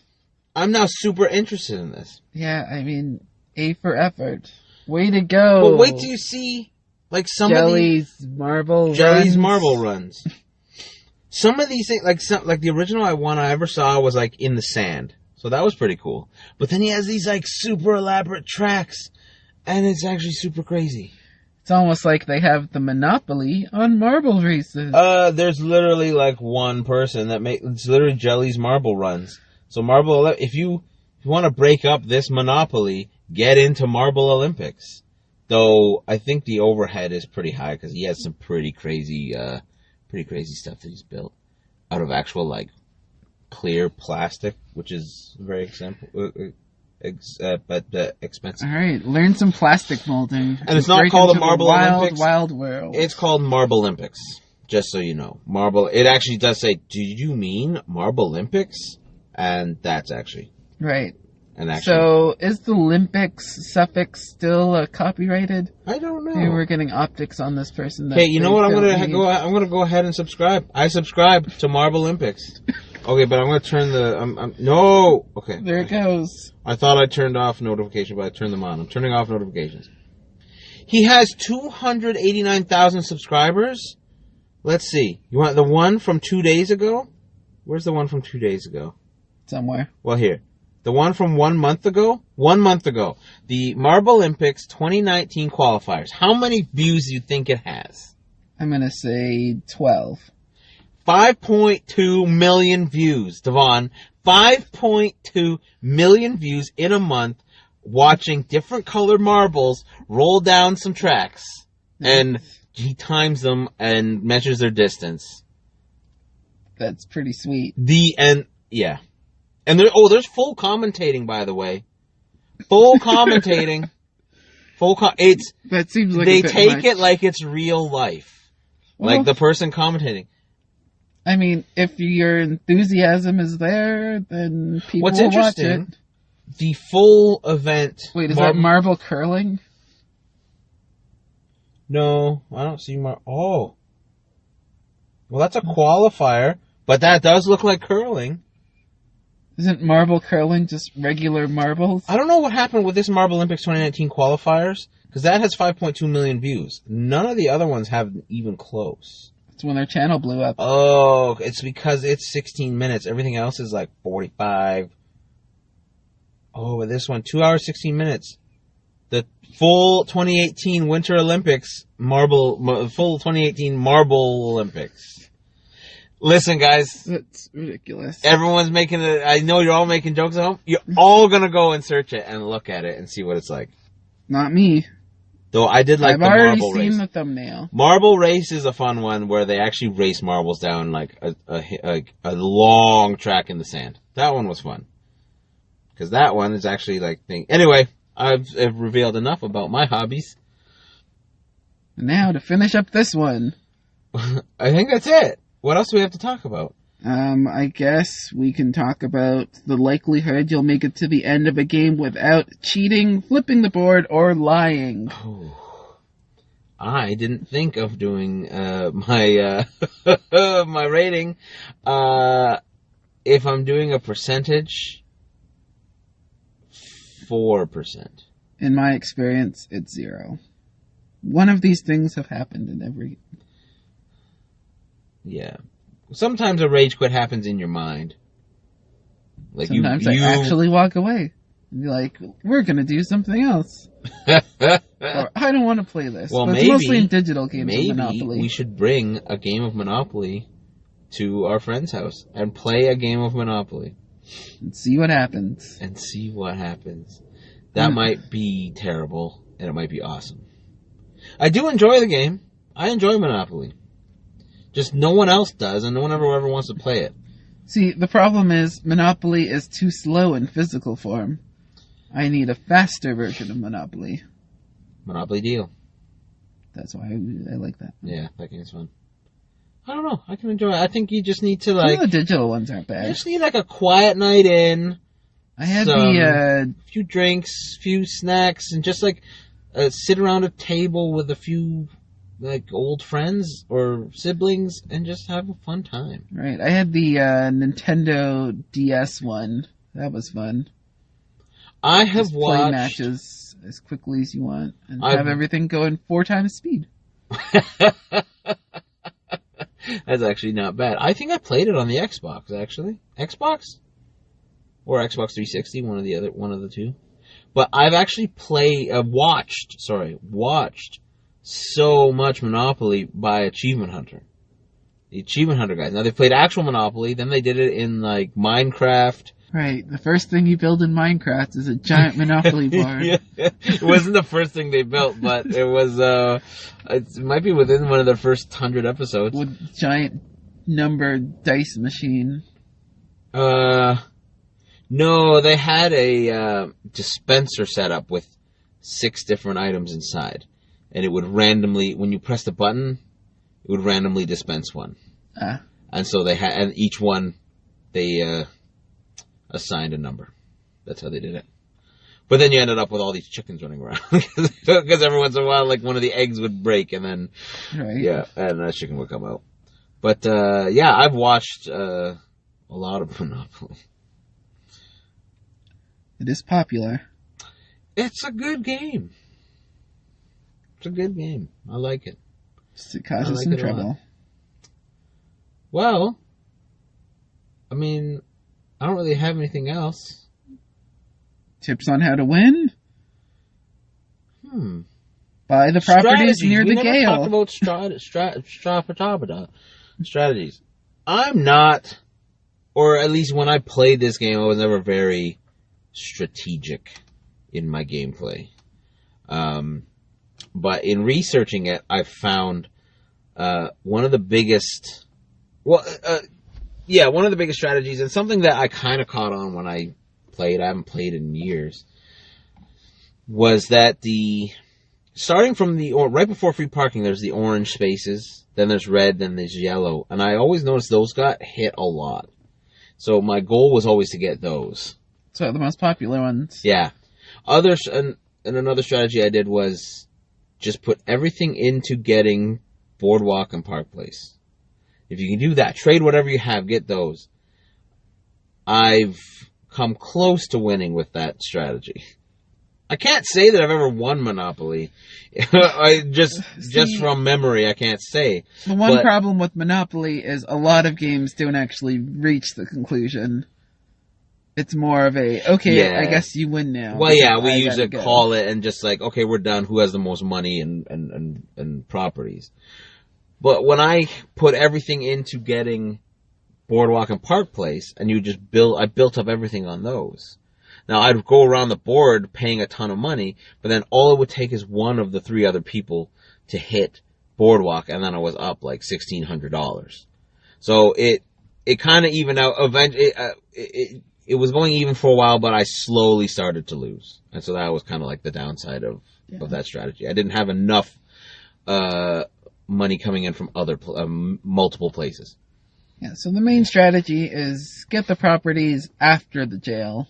I'm now super interested in this. Yeah, I mean, A for effort. Way to go. But wait till you see, like, some Jelly's of these... Jelly's marble runs. Some of these things, like the original one I ever saw was like in the sand. So that was pretty cool. But then he has these like super elaborate tracks. And it's actually super crazy. It's almost like they have the monopoly on marble races. There's literally like one person that it's literally Jelly's marble runs. So if you want to break up this monopoly, get into Marble Olympics. Though I think the overhead is pretty high because he has some pretty crazy stuff that he's built out of actual like clear plastic, which is very expensive. All right, learn some plastic molding. And it's not called the Marble Olympics. Wild world. It's called Marble Olympics. Just so you know, Marble. It actually does say, "Do you mean Marble Olympics?" And that's actually right. And actually, so is the Olympics suffix still copyrighted? I don't know. Maybe we're getting optics on this person. Okay, you know what? I'm gonna go ahead and subscribe. I subscribe to Marble Olympics. Okay, but I'm gonna turn the. No. Okay. There it goes. I thought I turned off notifications, but I turned them on. I'm turning off notifications. He has 289,000 subscribers. Let's see. You want the one from 2 days ago? Where's the one from 2 days ago? Somewhere. Well, here. The one from 1 month ago? 1 month ago. The Marble Olympics 2019 qualifiers. How many views do you think it has? I'm going to say 12. 5.2 million views, Devon. 5.2 million views in a month watching different colored marbles roll down some tracks. And he times them and measures their distance. That's pretty sweet. Yeah. And there's full commentating, by the way. Full commentating. That seems like they take it like it's real life. Well, like the person commentating. I mean, if your enthusiasm is there, then people will watch it. The full event. Wait, is that marble curling? No, I don't see Oh. Well, that's a qualifier, but that does look like curling. Isn't marble curling just regular marbles? I don't know what happened with this Marble Olympics 2019 qualifiers, because that has 5.2 million views. None of the other ones have even close. It's when their channel blew up. Oh, it's because it's 16 minutes. Everything else is like 45. Oh, but this one, 2 hours, 16 minutes. The full 2018 Winter Olympics full 2018 Marble Olympics. Listen, guys. That's ridiculous. Everyone's making it. I know you're all making jokes at home. You're all gonna go and search it and look at it and see what it's like. Not me. Though I did like the marble race. I've already seen the thumbnail. Marble race is a fun one where they actually race marbles down like a long track in the sand. That one was fun. Because that one is actually like Anyway, I've revealed enough about my hobbies. Now to finish up this one. I think that's it. What else do we have to talk about? I guess we can talk about the likelihood you'll make it to the end of a game without cheating, flipping the board, or lying. Oh, I didn't think of doing my my rating. If I'm doing a percentage, 4%. In my experience, it's 0. One of these things have happened in every... Yeah. Sometimes a rage quit happens in your mind. Like sometimes I actually walk away. And be like, we're going to do something else. Or, I don't want to play this. Well, but maybe, it's mostly in digital games of Monopoly. Monopoly. We should bring a game of Monopoly to our friend's house and play a game of Monopoly. And see what happens. That might be terrible, and it might be awesome. I do enjoy the game. I enjoy Monopoly. Just no one else does, and no one ever wants to play it. See, the problem is Monopoly is too slow in physical form. I need a faster version of Monopoly. Monopoly Deal. That's why I like that. Yeah, that game's fun. I don't know. I can enjoy it. I think you just need to, Some of the digital ones aren't bad. You just need, a quiet night in. I had few drinks, few snacks, and just, sit around a table with a few, old friends or siblings and just have a fun time. Right. I had the Nintendo DS one. That was fun. I have just watched... play matches as quickly as you want and have everything going 4 times speed. That's actually not bad. I think I played it on the Xbox, actually. Xbox? Or Xbox 360, one of the two. But I've actually watched so much Monopoly by Achievement Hunter. The Achievement Hunter guys. Now, they played actual Monopoly, then they did it in, Minecraft. Right. The first thing you build in Minecraft is a giant Monopoly board. Yeah. It wasn't the first thing they built, but it was, it might be within one of their first 100 episodes. With giant numbered dice machine. No, they had a dispenser set up with 6 different items inside. And it would randomly, when you press the button, it would randomly dispense one. And so and each one, they assigned a number. That's how they did it. But then you ended up with all these chickens running around. Because every once in a while, one of the eggs would break and then, right. Yeah, and a chicken would come out. But, yeah, I've watched a lot of Monopoly. It is popular. It's a good game. I like it. Just it causes some trouble. Well, I mean, I don't really have anything else. Tips on how to win? Buy the properties near the Gale. We never talked about strategies. I'm not, or at least when I played this game, I was never very strategic in my gameplay. But in researching it, I found one of the biggest strategies, and something that I kind of caught on when I played, I haven't played in years, was that starting from right before free parking, there's the orange spaces, then there's red, then there's yellow, and I always noticed those got hit a lot. So my goal was always to get those. So the most popular ones. Yeah. And another strategy I did was just put everything into getting Boardwalk and Park Place. If you can do that, trade whatever you have, get those. I've come close to winning with that strategy. I can't say that I've ever won Monopoly. Just from memory, I can't say. The one problem with Monopoly is a lot of games don't actually reach the conclusion. It's more of I guess you win now. Well, yeah, we usually call it and just okay, we're done. Who has the most money and properties? But when I put everything into getting Boardwalk and Park Place, and I built up everything on those. Now, I'd go around the board paying a ton of money, but then all it would take is one of the 3 other people to hit Boardwalk, and then I was up $1,600. So it kind of evened out. Eventually, it was going even for a while, but I slowly started to lose. And so that was kind of the downside of that strategy. I didn't have enough money coming in from other multiple places. Yeah, so the main strategy is get the properties after the jail.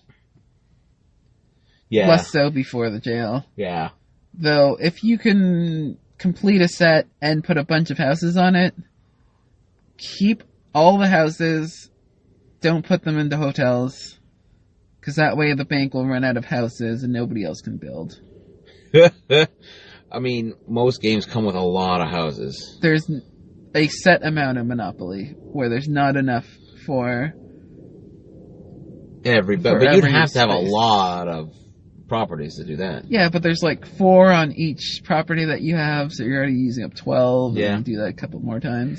Yeah. Less so before the jail. Yeah. Though, if you can complete a set and put a bunch of houses on it, keep all the houses, don't put them into hotels, because that way the bank will run out of houses and nobody else can build. I mean, most games come with a lot of houses. There's a set amount of Monopoly where there's not enough for everybody. But you'd have to have a lot of properties to do that. Yeah, but there's 4 on each property that you have, so you're already using up 12. Yeah. And you do that a couple more times.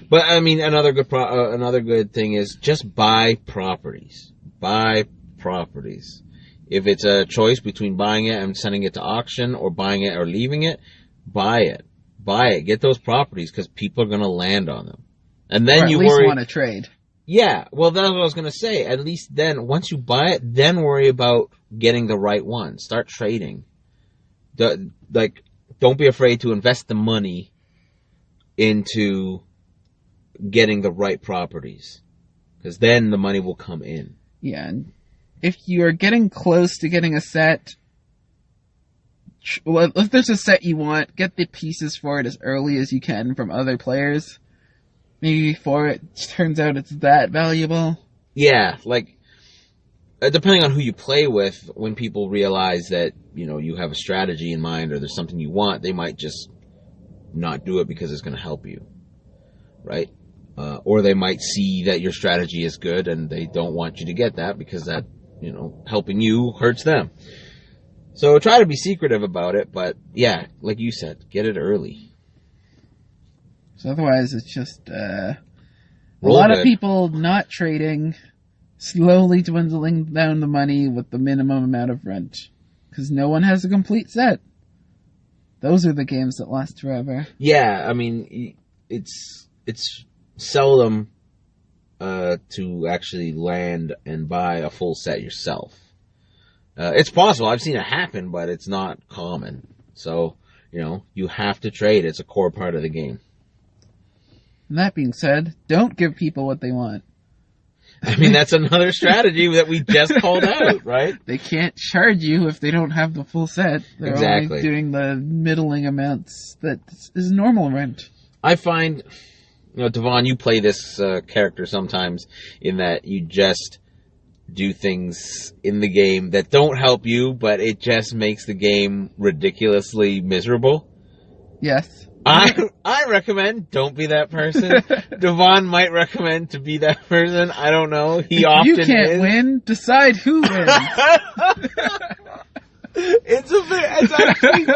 But I mean, another good thing is just buy properties. Buy properties. If it's a choice between buying it and sending it to auction, or buying it or leaving it, buy it. Buy it. Get those properties, because people are going to land on them. And then you worry. Want to trade. Yeah, well, that's what I was going to say. At least then, once you buy it, then worry about getting the right one. Start trading. Don't be afraid to invest the money into getting the right properties, because then the money will come in. Yeah, and if you're getting close to getting a set, well, if there's a set you want, get the pieces for it as early as you can from other players. Maybe before it turns out it's that valuable. Yeah, depending on who you play with, when people realize that, you have a strategy in mind or there's something you want, they might just not do it because it's going to help you, right? Or they might see that your strategy is good and they don't want you to get that because that, helping you hurts them. So try to be secretive about it, but yeah, like you said, get it early. So otherwise it's just a lot of people not trading, slowly dwindling down the money with the minimum amount of rent. Because no one has a complete set. Those are the games that last forever. Yeah, I mean, it's seldom to actually land and buy a full set yourself. It's possible. I've seen it happen, but it's not common. So, you have to trade. It's a core part of the game. And that being said, don't give people what they want. I mean, that's another strategy that we just called out, right? They can't charge you if they don't have the full set. They're exactly. only doing the middling amounts that is normal rent. I find, Devon, you play this character sometimes in that you just do things in the game that don't help you, but it just makes the game ridiculously miserable. Yes. I recommend don't be that person. Devon might recommend to be that person. I don't know. He often is. You can't win. Decide who wins. It's actually,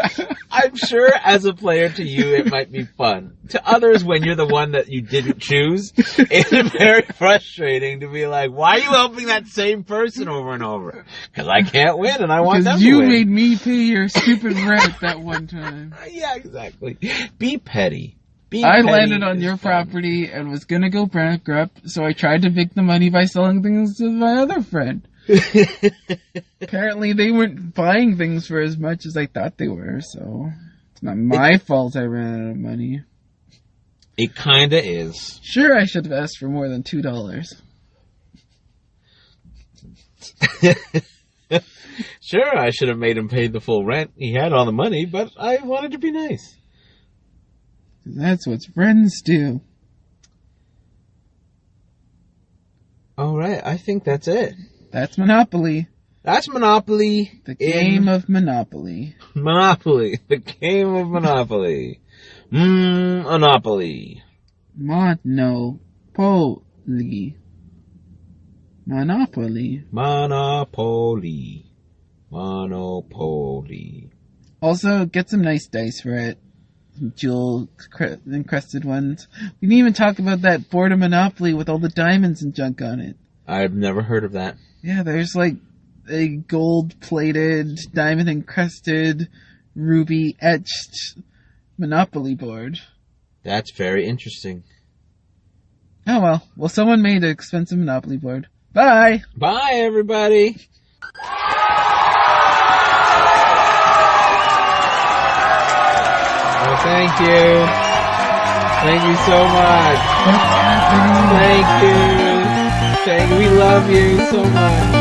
I'm sure as a player to you it might be fun. To others, when you're the one that you didn't choose, it's very frustrating to be like, why are you helping that same person over and over? Because I can't win and I want them to win. You made me pay your stupid rent that one time. Yeah, exactly. Be petty. I landed on your property and was gonna go bankrupt, so I tried to make the money by selling things to my other friend. Apparently they weren't buying things for as much as I thought they were, so it's not my fault I ran out of money. It kinda is. Sure, I should have asked for more than $2. Sure, I should have made him pay the full rent. He had all the money, but I wanted to be nice. That's what friends do. Alright, I think that's it. That's Monopoly. That's Monopoly. The game of Monopoly. Monopoly. The game of Monopoly. Monopoly. Monopoly. Monopoly. Monopoly. Monopoly. Also, get some nice dice for it. Some jewel encrusted ones. We didn't even talk about that board of Monopoly with all the diamonds and junk on it. I've never heard of that. Yeah, there's like a gold-plated, diamond-encrusted, ruby-etched Monopoly board. That's very interesting. Oh well, someone made an expensive Monopoly board. Bye! Bye, everybody! Oh, thank you. Thank you so much. Thank you. We love you so much.